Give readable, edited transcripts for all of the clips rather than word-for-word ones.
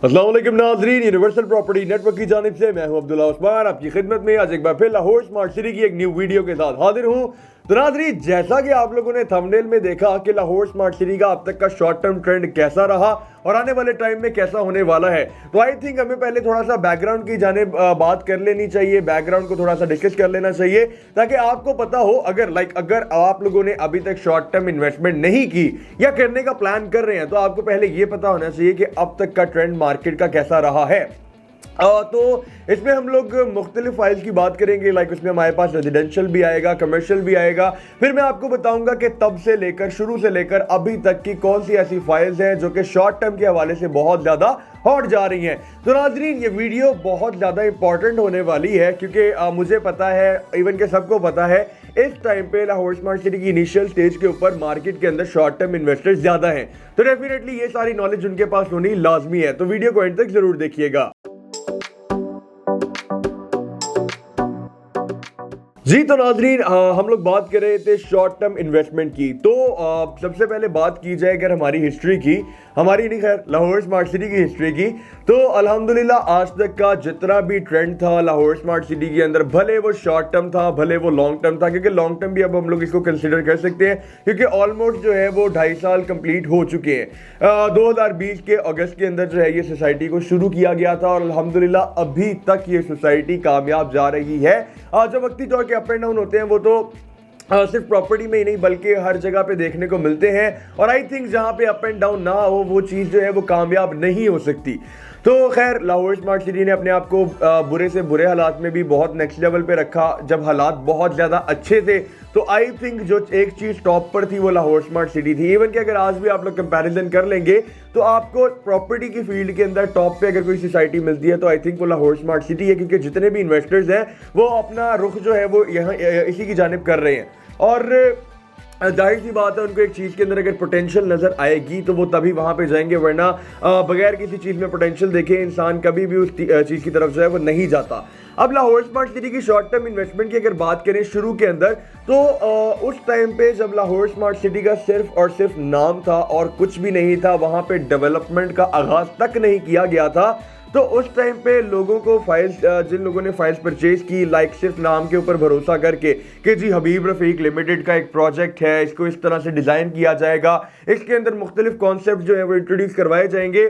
अस्सलाम वालेकुम नाज़रीन, यूनिवर्सल प्रॉपर्टी नेटवर्क की जानिब से मैं हूं अब्दुल्ला उस्मान आपकी खिदमत में आज एक बार फिर लाहौर स्मार्ट सिटी की एक न्यू वीडियो के साथ हाजिर हूं। तो नाज़रीन, जैसा कि आप लोगों ने थंबनेल में देखा कि लाहौर स्मार्ट सिटी का अब तक का शॉर्ट टर्म ट्रेंड कैसा रहा और आने वाले टाइम में कैसा होने वाला है, तो आई थिंक हमें पहले थोड़ा सा बैकग्राउंड की जानिब बात कर लेनी चाहिए, बैकग्राउंड को थोड़ा सा डिस्कस कर लेना चाहिए ताकि आपको पता हो अगर आप लोगों ने अभी तक शॉर्ट टर्म इन्वेस्टमेंट नहीं की या करने का प्लान कर रहे हैं तो आपको पहले ये पता होना चाहिए कि अब तक का ट्रेंड मार्केट का कैसा रहा है। तो इसमें हम लोग मुख्तलिफ फाइल्स की बात करेंगे, उसमें हमारे पास रेजिडेंशियल भी आएगा, कमर्शियल भी आएगा। फिर मैं आपको बताऊंगा कि तब से लेकर शुरू से लेकर अभी तक की कौन सी ऐसी फाइल्स हैं जो कि शॉर्ट टर्म के हवाले से बहुत ज़्यादा हॉट जा रही हैं। तो नाज़रीन, ये वीडियो बहुत ज़्यादा इंपॉर्टेंट होने वाली है क्योंकि मुझे पता है, इवन के सबको पता है, इस टाइम पे लाहौर स्मार्ट सिटी की इनिशियल स्टेज के ऊपर मार्केट के अंदर शॉर्ट टर्म इन्वेस्टर्स ज़्यादा हैं। तो डेफिनेटली ये सारी नॉलेज उनके पास होनी लाजमी है, तो वीडियो को एंड तक ज़रूर देखिएगा। जी तो नाज़रीन, हम लोग बात कर रहे थे शॉर्ट टर्म इन्वेस्टमेंट की। तो सबसे पहले बात की जाए अगर हमारी हिस्ट्री की, हमारी नहीं खैर लाहौर स्मार्ट सिटी की हिस्ट्री की, तो अल्हम्दुलिल्लाह आज तक का जितना भी ट्रेंड था लाहौर स्मार्ट सिटी के अंदर, भले वो शॉर्ट टर्म था भले वो लॉन्ग टर्म था, क्योंकि लॉन्ग टर्म भी अब हम लोग इसको कंसिडर कर सकते हैं क्योंकि ऑलमोस्ट जो है वो 2.5 साल कंप्लीट हो चुके हैं। 2020 के अगस्त के अंदर जो है ये सोसाइटी को शुरू किया गया था और अल्हम्दुलिल्लाह अभी तक ये सोसाइटी कामयाब जा रही है। जो वक्ती तौर के अप एंड डाउन होते हैं वो तो सिर्फ प्रॉपर्टी में ही नहीं बल्कि हर जगह पे देखने को मिलते हैं, और आई थिंक जहाँ पे अप एंड डाउन ना हो वो चीज़ जो है वो कामयाब नहीं हो सकती। तो खैर लाहौर स्मार्ट सिटी ने अपने आप को बुरे से बुरे हालात में भी बहुत नेक्स्ट लेवल पे रखा। जब हालात बहुत ज़्यादा अच्छे थे तो आई थिंक जो एक चीज़ टॉप पर थी वो लाहौर स्मार्ट सिटी थी। इवन कि अगर आज भी आप लोग कंपैरिजन कर लेंगे तो आपको प्रॉपर्टी की फील्ड के अंदर टॉप पे अगर कोई सोसाइटी मिलती है तो आई थिंक वो लाहौर स्मार्ट सिटी है, क्योंकि जितने भी इन्वेस्टर्स हैं वो अपना रुख जो है वो यहाँ इसी की जानिब कर रहे हैं। और जाहिर सी बात है, उनको एक चीज़ के अंदर अगर पोटेंशियल नज़र आएगी तो वो तभी वहाँ पे जाएंगे, वरना बगैर किसी चीज़ में पोटेंशियल देखे इंसान कभी भी उस चीज़ की तरफ जो है वो नहीं जाता। अब लाहौर स्मार्ट सिटी की शॉर्ट टर्म इन्वेस्टमेंट की अगर बात करें शुरू के अंदर, तो उस टाइम पे जब लाहौर स्मार्ट सिटी का सिर्फ और सिर्फ नाम था और कुछ भी नहीं था, वहाँ पे डेवलपमेंट का आगाज़ तक नहीं किया गया था, तो उस टाइम पे लोगों को फाइल्स, जिन लोगों ने फाइल्स परचेज की सिर्फ नाम के ऊपर भरोसा करके कि जी हबीब रफ़ीक लिमिटेड का एक प्रोजेक्ट है, इसको इस तरह से डिज़ाइन किया जाएगा, इसके अंदर मुख्तलिफ कॉन्सेप्ट जो है वो इंट्रोड्यूस करवाए जाएंगे,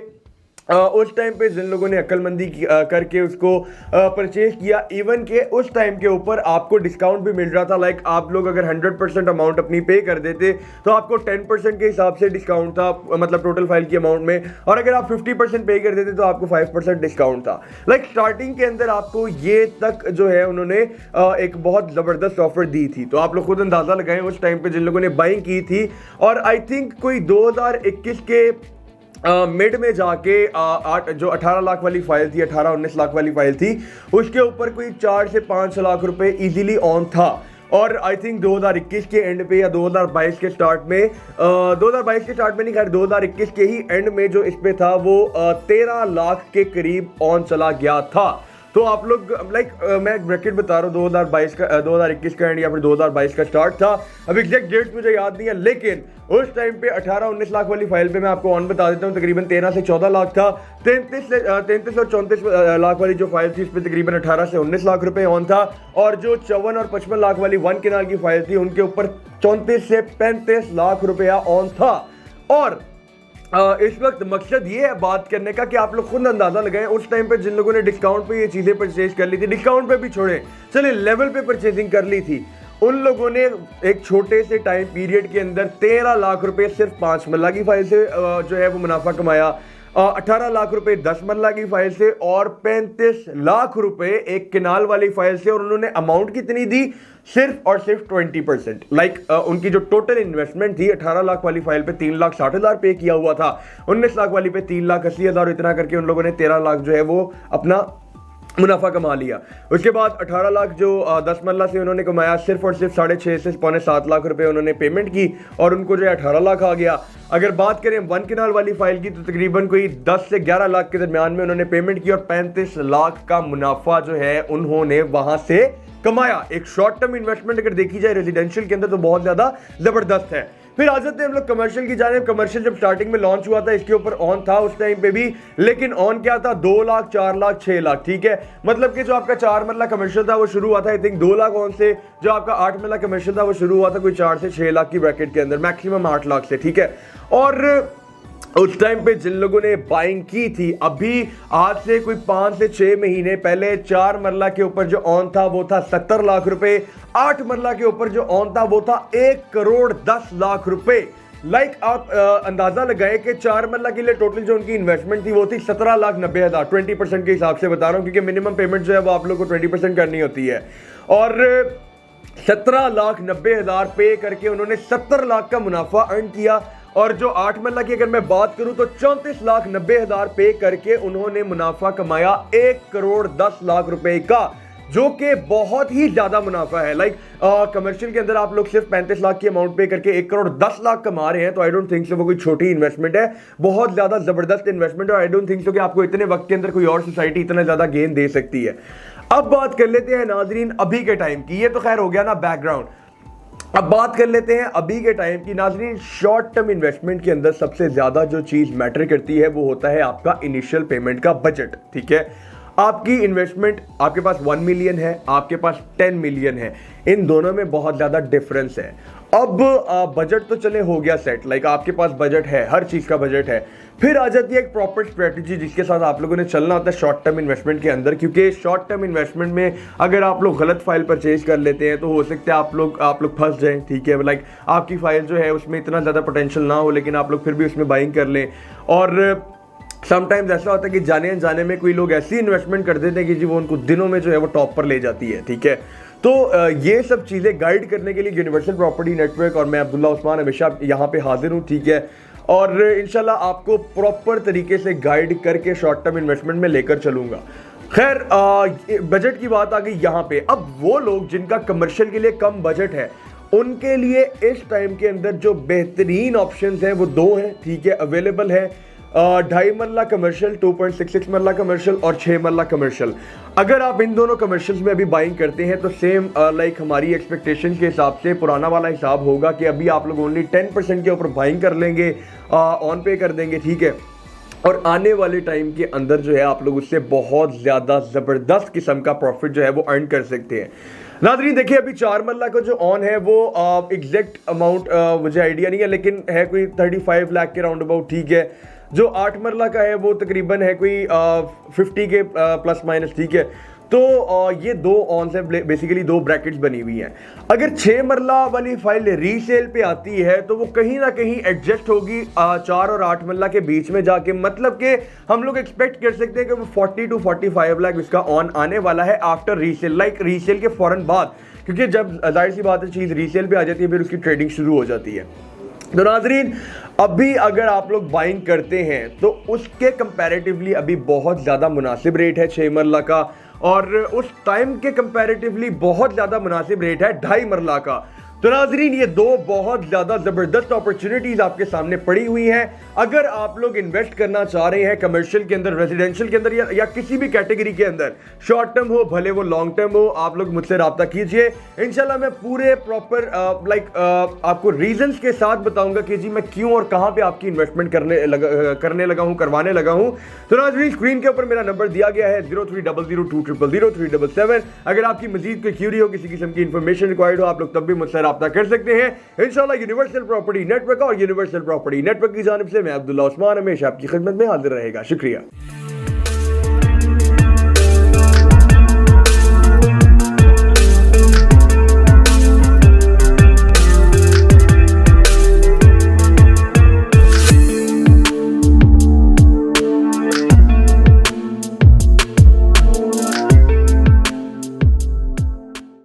उस टाइम पे जिन लोगों ने अक्लमंदी करके उसको परचेज किया, इवन के उस टाइम के ऊपर आपको डिस्काउंट भी मिल रहा था। आप लोग अगर 100% अमाउंट अपनी पे कर देते तो आपको 10% के हिसाब से डिस्काउंट था, मतलब टोटल फाइल की अमाउंट में, और अगर आप 50% पे कर देते तो आपको 5% डिस्काउंट था। स्टार्टिंग के अंदर आपको ये तक जो है उन्होंने एक बहुत ज़बरदस्त ऑफर दी थी। तो आप लोग खुद अंदाज़ा लगाएं उस टाइम पे जिन लोगों ने बाइंग की थी, और आई थिंक कोई 2021 के मिड में जाके जो 18 लाख वाली फाइल थी, 18-19 लाख वाली फाइल थी, उसके ऊपर कोई 4 से 5 लाख रुपए इजीली ऑन था। और आई थिंक 2021 के एंड पे या 2022 के स्टार्ट में, 2022 के स्टार्ट में नहीं, खैर 2021 के ही एंड में जो इस पे था वो 13 लाख के करीब ऑन चला गया था। तो आप लोग मैं ब्रैकेट बता रहा हूँ, 2021 का एंड या फिर 2022 का स्टार्ट था। अब एग्जैक्ट डेट्स मुझे याद नहीं है, लेकिन उस टाइम पे 18-19 लाख वाली फाइल पे मैं आपको ऑन बता देता हूँ, तकरीबन 13 से 14 लाख था। 33 और 34 लाख वाली जो फाइल थी उस पर तकरीबन 18 से 19 लाख रुपए ऑन था, और जो 54 और 55 लाख वाली 1 केनाल की फाइल थी उनके ऊपर 34 से 35 लाख रुपया ऑन था। और इस वक्त मकसद ये है बात करने का कि आप लोग खुद अंदाजा लगाएं उस टाइम पे जिन लोगों ने डिस्काउंट पे ये चीज़ें परचेज कर ली थी, डिस्काउंट पे भी छोड़े, चलिए लेवल पे परचेजिंग कर ली थी, उन लोगों ने एक छोटे से टाइम पीरियड के अंदर 13 लाख रुपए सिर्फ 5 मरला की फाइल से जो है वो मुनाफा कमाया, 18 लाख रुपए 10 मरला की फाइल से, और 35 लाख रुपए एक केनाल वाली फाइल से। और उन्होंने अमाउंट कितनी दी? सिर्फ और सिर्फ 20%। उनकी जो टोटल इन्वेस्टमेंट थी 18 लाख वाली फाइल पे 3,60,000 पे किया हुआ था, 19 लाख वाली पे 3,80,000, इतना करके उन लोगों ने 13 लाख जो है वो अपना मुनाफा कमा लिया। उसके बाद 18 लाख जो 10 मरला से उन्होंने कमाया, सिर्फ और सिर्फ 6.5 से 6.75 लाख रुपए उन्होंने पेमेंट की और उनको जो है 18 लाख आ गया। अगर बात करें 1 केनाल वाली फाइल की तो तकरीबन कोई 10 से 11 लाख के दरमियान में उन्होंने पेमेंट की और 35 लाख का मुनाफा जो है उन्होंने वहां से कमाया। एक शॉर्ट टर्म इन्वेस्टमेंट अगर देखी जाए रेजिडेंशियल के अंदर तो बहुत ज्यादा जबरदस्त है। फिर आ जाते हैं हम लोग कमर्शियल की जाने। कमर्शियल जब स्टार्टिंग में लॉन्च हुआ था इसके ऊपर ऑन था उस टाइम पे भी, लेकिन ऑन क्या था, 2 लाख, 4 लाख, 6 लाख, ठीक है। मतलब कि जो आपका 4 मरला कमर्शियल था वो शुरू हुआ था आई थिंक 2 लाख ऑन से, जो आपका 8 मरला कमर्शियल था वो शुरू हुआ था कोई 4 से 6 लाख की ब्रैकेट के अंदर, मैक्सिमम 8 लाख से, ठीक है। और उस टाइम पे जिन लोगों ने बाइंग की थी, अभी आज से कोई 5 से 6 महीने पहले 4 मरला के ऊपर जो ऑन था वो था 70 लाख रुपए, 8 मरला के ऊपर जो ऑन था वो था 1 करोड़ 10 लाख रुपए। आप अंदाजा लगाएं कि 4 मरला के लिए टोटल जो उनकी इन्वेस्टमेंट थी वो थी 17,90,000, 20% के हिसाब से बता रहा हूं, क्योंकि मिनिमम पेमेंट जो है वो आप लोग को 20% करनी होती है। और 17,90,000 पे करके उन्होंने 70 लाख का मुनाफा अर्न किया। और जो 8 मरला की अगर मैं बात करूं तो 34,90,000 पे करके उन्होंने मुनाफा कमाया 1 करोड़ 10 लाख रुपए का, जो कि बहुत ही ज्यादा मुनाफा है। कमर्शियल के अंदर आप लोग सिर्फ 35 लाख की अमाउंट पे करके 1 करोड़ 10 लाख कमा रहे हैं, तो आई डोंट थिंक सो वो कोई छोटी इन्वेस्टमेंट है, बहुत ज्यादा जबरदस्त इन्वेस्टमेंट है। आई डोंट थिंक सो कि आपको इतने वक्त के अंदर कोई और सोसाइटी इतना ज्यादा गेन दे सकती है। अब बात कर लेते हैं नाजरीन अभी के टाइम की, ये तो खैर हो गया ना बैकग्राउंड। अब बात कर लेते हैं अभी के टाइम की नाजरीन। शॉर्ट टर्म इन्वेस्टमेंट के अंदर सबसे ज्यादा जो चीज मैटर करती है वो होता है आपका इनिशियल पेमेंट का बजट, ठीक है। आपकी इन्वेस्टमेंट, आपके पास 1 मिलियन है, आपके पास 10 मिलियन है, इन दोनों में बहुत ज्यादा डिफरेंस है। अब बजट तो चले हो गया सेट, आपके पास बजट है, हर चीज का बजट है। फिर आ जाती है एक प्रॉपर स्ट्रेटजी जिसके साथ आप लोगों ने चलना होता है शॉर्ट टर्म इन्वेस्टमेंट के अंदर, क्योंकि शॉर्ट टर्म इन्वेस्टमेंट में अगर आप लोग गलत फाइल परचेज कर लेते हैं तो हो सकता है आप लोग फंस जाएं, ठीक है। आपकी फाइल जो है उसमें इतना ज्यादा पोटेंशियल ना हो, लेकिन आप लोग फिर भी उसमें बाइंग कर लें। और समटाइम्स ऐसा होता है कि जाने अनजाने में कोई लोग ऐसी इन्वेस्टमेंट कर देते हैं कि जी वो उनको दिनों में जो है वो टॉप पर ले जाती है, ठीक है। तो ये सब चीज़ें गाइड करने के लिए यूनिवर्सल प्रॉपर्टी नेटवर्क और मैं अब्दुल्ला उस्मान हमेशा यहाँ पे हाजिर हूँ, ठीक है। और इंशाल्लाह आपको प्रॉपर तरीके से गाइड करके शॉर्ट टर्म इन्वेस्टमेंट में लेकर चलूँगा। खैर बजट की बात आ गई यहाँ पे। अब वो लोग जिनका कमर्शियल के लिए कम बजट है उनके लिए इस टाइम के अंदर जो बेहतरीन ऑप्शंस हैं वो 2 हैं, ठीक है, अवेलेबल है। 2.5 मरला कमर्शियल, 2.66 मरला कमर्शियल और 6 मरला कमर्शियल। अगर आप इन दोनों कमर्शियल्स में अभी बाइंग करते हैं तो सेम हमारी एक्सपेक्टेशन के हिसाब से पुराना वाला हिसाब होगा कि अभी आप लोग ओनली 10% के ऊपर बाइंग कर लेंगे, ऑन पे कर देंगे, ठीक है। और आने वाले टाइम के अंदर जो है आप लोग उससे बहुत ज़्यादा ज़बरदस्त किस्म का प्रॉफिट जो है वो अर्न कर सकते हैं। नाज़रीन देखिए, अभी 4 मरला का जो ऑन है वो एग्जैक्ट अमाउंट मुझे आइडिया नहीं है, लेकिन है कोई 35 लाख के राउंड अबाउट, ठीक है। जो 8 मरला का है वो तकरीबन है कोई 50 के प्लस माइनस, ठीक है। तो ये 2 ऑन से बेसिकली 2 ब्रैकेट्स बनी हुई हैं। अगर 6 मरला वाली फाइल रीसेल पे आती है तो वो कहीं ना कहीं एडजस्ट होगी 4 और 8 मरला के बीच में जाके, मतलब कि हम लोग एक्सपेक्ट कर सकते हैं कि वो 40 to 45 लाख इसका ऑन आने वाला है आफ्टर रीसेल, रीसेल के फौरन बाद, क्योंकि जब जाहिर सी बात है चीज़ रीसेल पे आ जाती है फिर उसकी ट्रेडिंग शुरू हो जाती है। तो नाजरीन अभी अगर आप लोग बाइंग करते हैं तो उसके कंपैरेटिवली अभी बहुत ज़्यादा मुनासिब रेट है 6 मरला का, और उस टाइम के कंपैरेटिवली बहुत ज़्यादा मुनासिब रेट है 2.5 मरला का। तो नाजरीन ये 2 बहुत ज़्यादा ज़बरदस्त अपॉर्चुनिटीज़ आपके सामने पड़ी हुई हैं। अगर आप लोग इन्वेस्ट करना चाह रहे हैं कमर्शियल के अंदर, रेजिडेंशियल के अंदर या किसी भी कैटेगरी के अंदर, शॉर्ट टर्म हो भले वो लॉन्ग टर्म हो, आप लोग मुझसे रब्ता कीजिए। इंशाल्लाह मैं पूरे प्रॉपर आपको रीजंस के साथ बताऊंगा कि जी मैं क्यों और कहाँ पे आपकी इन्वेस्टमेंट करवाने लगा हूँ। तो नाजरीन स्क्रीन के ऊपर मेरा नंबर दिया गया है 0300200377। अगर आपकी मजीद कोई क्यूरी हो, किसी किस्म की इंफॉर्मेशन रिक्वायर्ड हो, आप लोग तब भी मुझसे रब्ता कर सकते हैं। इंशाल्लाह यूनिवर्सल प्रॉपर्टी नेटवर्क और यूनिवर्सल प्रॉपर्टी नेटवर्क की जानिब से मैं अब्दुल्ला उस्मान हमेशा आपकी खिदमत में हाजिर रहेगा। शुक्रिया।